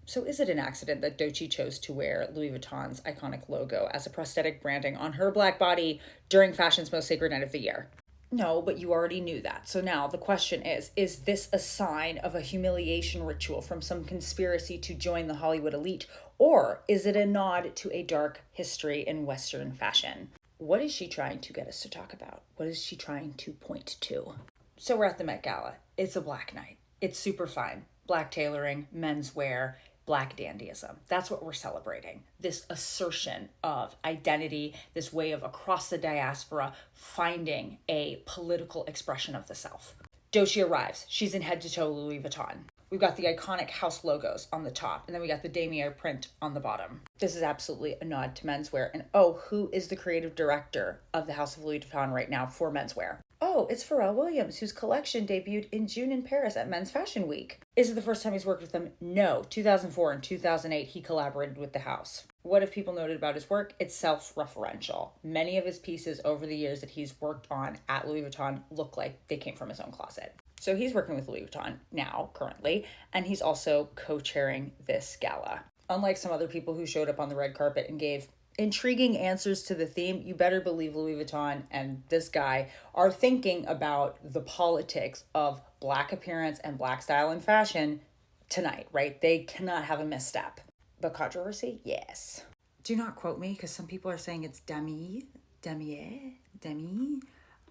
So is it an accident that Doechii chose to wear Louis Vuitton's iconic logo as a prosthetic branding on her black body during fashion's most sacred night of the year? No, but you already knew that. So now the question is this a sign of a humiliation ritual from some conspiracy to join the Hollywood elite, or is it a nod to a dark history in Western fashion? What is she trying to get us to talk about? What is she trying to point to? So we're at the Met Gala. It's a black night. It's super fine. Black tailoring, menswear, black dandyism. That's what we're celebrating. This assertion of identity, this way of across the diaspora finding a political expression of the self. Doechii arrives. She's in head to toe Louis Vuitton. We've got the iconic house logos on the top, and then we got the damier print on the bottom. This is absolutely a nod to menswear. And oh, who is the creative director of the House of Louis Vuitton right now for menswear? Oh, it's Pharrell Williams, whose collection debuted in June in Paris at Men's Fashion Week. Is it the first time he's worked with them? No. 2004 and 2008, he collaborated with the house. What have people noted about his work? It's self-referential. Many of his pieces over the years that he's worked on at Louis Vuitton look like they came from his own closet. So he's working with Louis Vuitton now, currently, and he's also co-chairing this gala. Unlike some other people who showed up on the red carpet and gave intriguing answers to the theme, you better believe Louis Vuitton and this guy are thinking about the politics of black appearance and black style and fashion tonight, right? They cannot have a misstep. But controversy? Yes. Do not quote me, because some people are saying it's demi.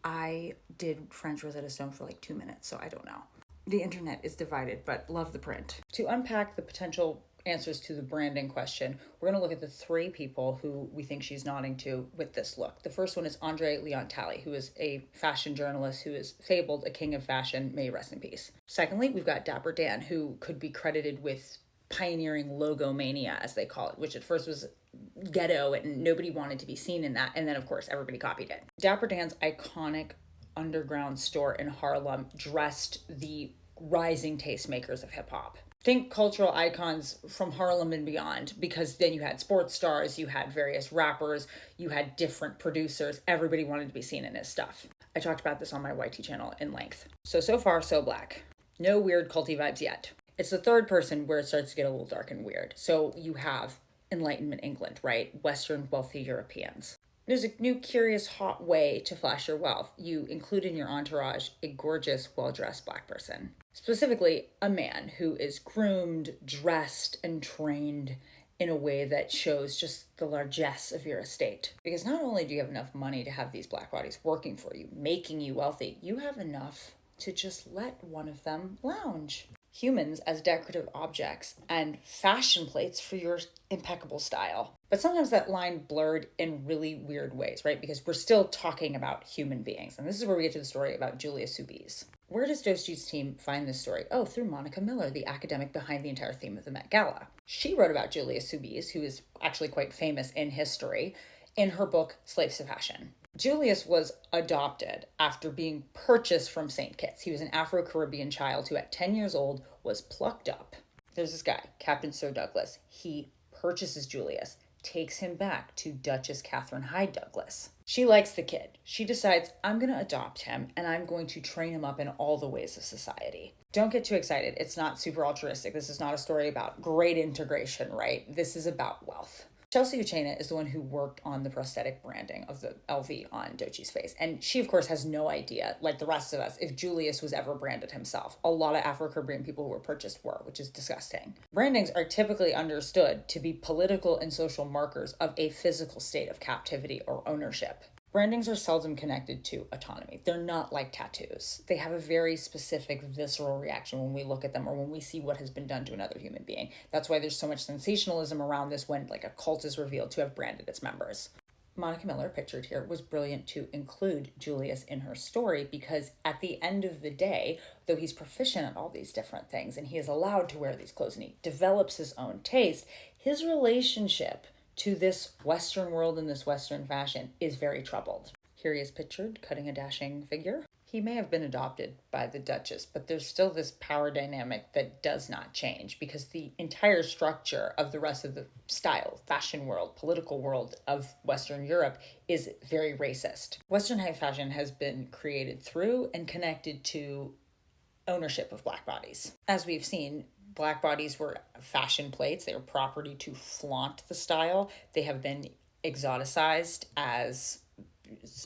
I did French Rosetta Stone for like 2 minutes, so I don't know. The internet is divided, but love the print. To unpack the potential answers to the branding question, we're going to look at the 3 people who we think she's nodding to with this look. The first one is Andre Leontali, who is a fashion journalist who is fabled a king of fashion. May he rest in peace. Secondly, we've got Dapper Dan, who could be credited with pioneering logomania, as they call it, which at first was ghetto and nobody wanted to be seen in that. And then, of course, everybody copied it. Dapper Dan's iconic underground store in Harlem dressed the rising tastemakers of hip hop. Think cultural icons from Harlem and beyond, because then you had sports stars, you had various rappers, you had different producers. Everybody wanted to be seen in his stuff. I talked about this on my YT channel in length. So far, so black. No weird culty vibes yet. It's the third person where it starts to get a little dark and weird. So you have Enlightenment England, right? Western wealthy Europeans. There's a new curious hot way to flash your wealth. You include in your entourage a gorgeous, well-dressed black person. Specifically, a man who is groomed, dressed, and trained in a way that shows just the largesse of your estate. Because not only do you have enough money to have these black bodies working for you, making you wealthy, you have enough to just let one of them lounge. Humans as decorative objects and fashion plates for your impeccable style. But sometimes that line blurred in really weird ways, right? Because we're still talking about human beings. And this is where we get to the story about Julius Soubise. Where does Doechii's team find this story? Oh, through Monica Miller, the academic behind the entire theme of the Met Gala. She wrote about Julius Soubise, who is actually quite famous in history, in her book, Slaves to Fashion. Julius was adopted after being purchased from St. Kitts. He was an Afro-Caribbean child who at 10 years old was plucked up. There's this guy, Captain Sir Douglas. He purchases Julius, takes him back to Duchess Catherine Hyde Douglas. She likes the kid. She decides, I'm going to adopt him and I'm going to train him up in all the ways of society. Don't get too excited. It's not super altruistic. This is not a story about great integration, right? This is about wealth. Chelsea Uchenna is the one who worked on the prosthetic branding of the LV on Doechii's face. And she, of course, has no idea, like the rest of us, if Julius was ever branded himself. A lot of Afro-Caribbean people who were purchased were, which is disgusting. Brandings are typically understood to be political and social markers of a physical state of captivity or ownership. Brandings are seldom connected to autonomy. They're not like tattoos. They have a very specific visceral reaction when we look at them or when we see what has been done to another human being. That's why there's so much sensationalism around this when like a cult is revealed to have branded its members. Monica Miller, pictured here, was brilliant to include Julius in her story because at the end of the day, though he's proficient at all these different things and he is allowed to wear these clothes and he develops his own taste, his relationship to this Western world and this Western fashion is very troubled. Here he is pictured cutting a dashing figure. He may have been adopted by the Duchess, but there's still this power dynamic that does not change because the entire structure of the rest of the style, fashion world, political world of Western Europe is very racist. Western high fashion has been created through and connected to ownership of black bodies. As we've seen, Black bodies were fashion plates. They were property to flaunt the style. They have been exoticized as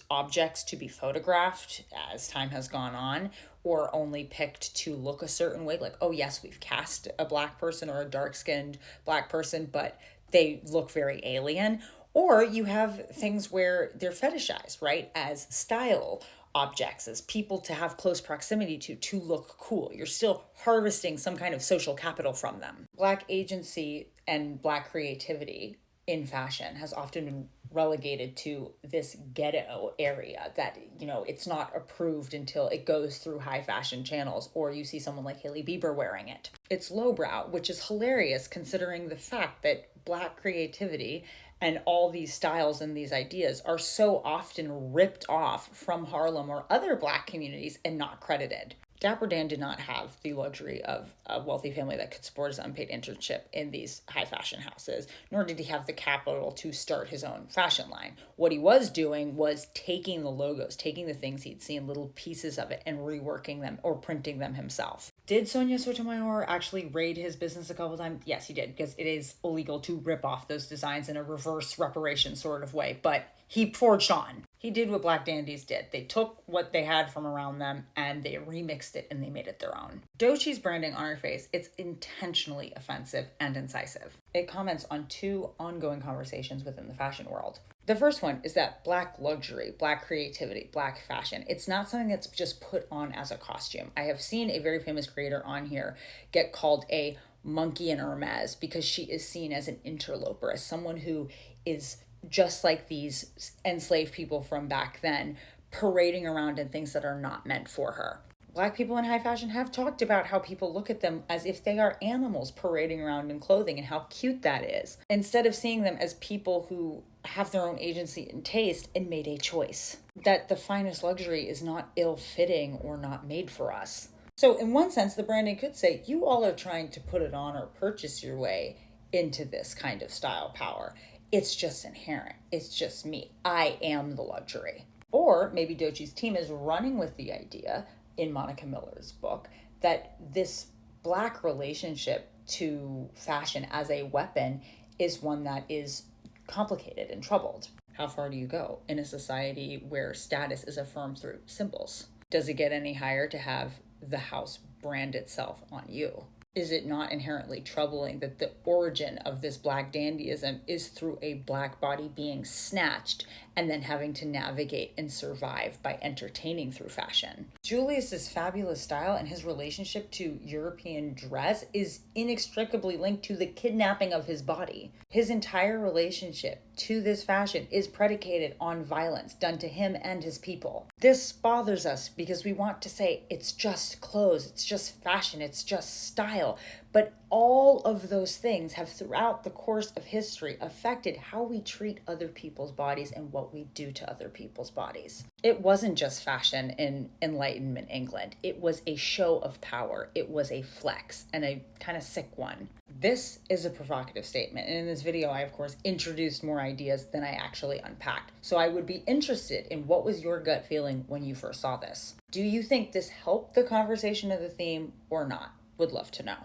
objects to be photographed as time has gone on, or only picked to look a certain way. Like, oh, yes, we've cast a Black person or a dark-skinned Black person, but they look very alien. Or you have things where they're fetishized, right, as style objects, as people to have close proximity to look cool. You're still harvesting some kind of social capital from them. Black agency and Black creativity in fashion has often been relegated to this ghetto area that, it's not approved until it goes through high fashion channels, or you see someone like Hailey Bieber wearing it. It's lowbrow, which is hilarious considering the fact that Black creativity and all these styles and these ideas are so often ripped off from Harlem or other Black communities and not credited. Dapper Dan did not have the luxury of a wealthy family that could support his unpaid internship in these high fashion houses, nor did he have the capital to start his own fashion line. What he was doing was taking the logos, taking the things he'd seen, little pieces of it, and reworking them or printing them himself. Did Sonia Sotomayor actually raid his business a couple times? Yes, he did, because it is illegal to rip off those designs in a reverse reparation sort of way, but he forged on. He did what Black dandies did. They took what they had from around them and they remixed it and they made it their own. Doechii's branding on her face, it's intentionally offensive and incisive. It comments on two ongoing conversations within the fashion world. The first one is that Black luxury, Black creativity, Black fashion, it's not something that's just put on as a costume. I have seen a very famous creator on here get called a monkey in Hermes because she is seen as an interloper, as someone who is just like these enslaved people from back then, parading around in things that are not meant for her. Black people in high fashion have talked about how people look at them as if they are animals parading around in clothing and how cute that is, instead of seeing them as people who have their own agency and taste and made a choice. That the finest luxury is not ill-fitting or not made for us. So in one sense, the branding could say, you all are trying to put it on or purchase your way into this kind of style power. It's just inherent. It's just me. I am the luxury. Or maybe Doechii's team is running with the idea in Monica Miller's book that this Black relationship to fashion as a weapon is one that is complicated and troubled. How far do you go in a society where status is affirmed through symbols? Does it get any higher to have the house brand itself on you? Is it not inherently troubling that the origin of this Black dandyism is through a Black body being snatched and then having to navigate and survive by entertaining through fashion? Julius's fabulous style and his relationship to European dress is inextricably linked to the kidnapping of his body. His entire relationship to this fashion is predicated on violence done to him and his people. This bothers us because we want to say it's just clothes, it's just fashion, it's just style. But all of those things have throughout the course of history affected how we treat other people's bodies and what we do to other people's bodies. It wasn't just fashion in Enlightenment England. It was a show of power. It was a flex, and a kind of sick one. This is a provocative statement, and in this video I of course introduced more ideas than I actually unpacked. So I would be interested in what was your gut feeling when you first saw this. Do you think this helped the conversation of the theme or not? Would love to know.